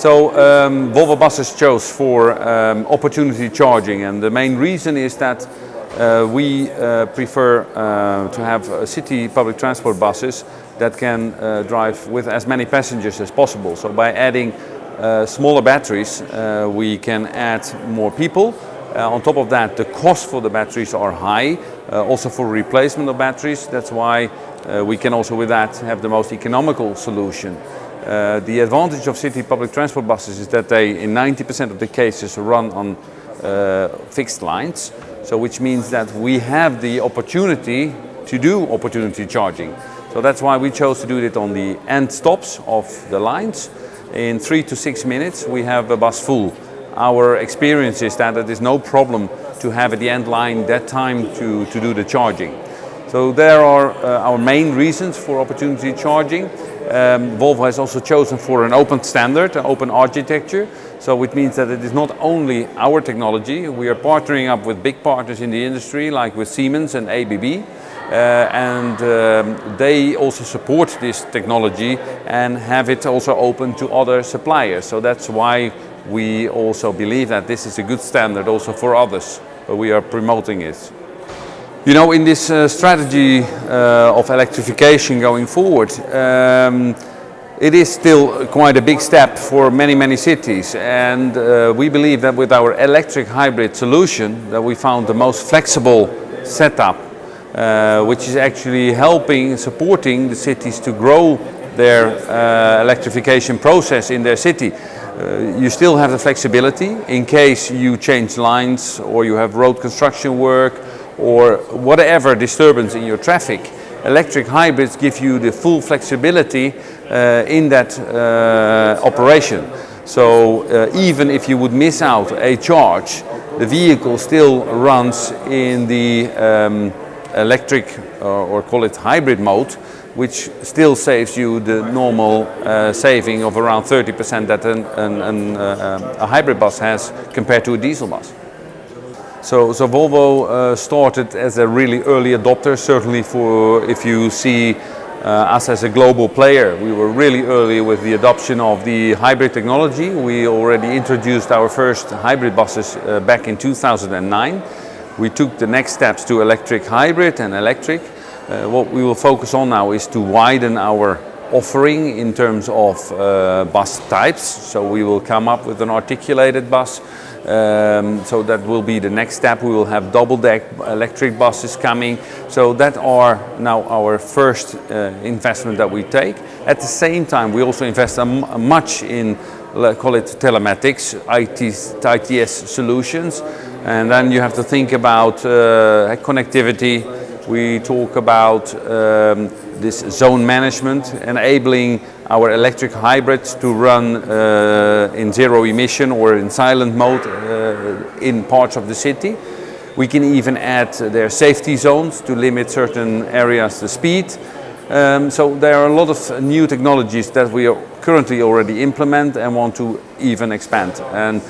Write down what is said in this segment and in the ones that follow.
Volvo Buses chose for opportunity charging, and the main reason is that we prefer to have city public transport buses that can drive with as many passengers as possible. So by adding smaller batteries we can add more people. On top of that, the cost for the batteries are high, also for replacement of batteries. That's why we can also with that have the most economical solution. The advantage of city public transport buses is that they in 90% of the cases run on fixed lines, so which means that we have the opportunity to do opportunity charging. So that's why we chose to do it on the end stops of the lines. In 3 to 6 minutes we have a bus full. Our experience is that it is no problem to have at the end line that time to do the charging. So there are our main reasons for opportunity charging. Volvo has also chosen for an open standard, an open architecture. So it means that it is not only our technology, we are partnering up with big partners in the industry like with Siemens and ABB. They also support this technology and have it also open to other suppliers. So that's why we also believe that this is a good standard also for others, but we are promoting it. You know, in this strategy of electrification going forward, it is still quite a big step for many cities, and we believe that with our electric hybrid solution that we found the most flexible setup, which is actually supporting the cities to grow their electrification process in their city. You still have the flexibility in case you change lines or you have road construction work or whatever disturbance in your traffic. Electric hybrids give you the full flexibility in that operation. So even if you would miss out a charge, the vehicle still runs in the electric or call it hybrid mode, which still saves you the normal saving of around 30% that a hybrid bus has compared to a diesel bus. So Volvo started as a really early adopter, certainly if you see us as a global player. We were really early with the adoption of the hybrid technology. We already introduced our first hybrid buses back in 2009. We took the next steps to electric hybrid and electric. What we will focus on now is to widen our offering in terms of bus types. So we will come up with an articulated bus. So that will be the next step. We will have double-deck electric buses coming. So that are now our first investment that we take. At the same time, we also invest much in, call it telematics, ITS solutions. And then you have to think about connectivity. We talk about this zone management, enabling our electric hybrids to run in zero emission or in silent mode in parts of the city. We can even add their safety zones to limit certain areas the speed. So there are a lot of new technologies that we are currently already implement and want to even expand. And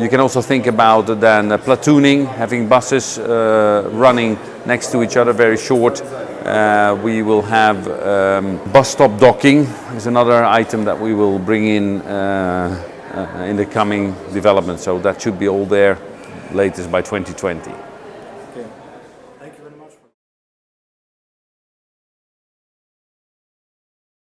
you can also think about then platooning, having buses running next to each other, very short. We will have bus stop docking is another item that we will bring in the coming development. So that should be all there latest by 2020.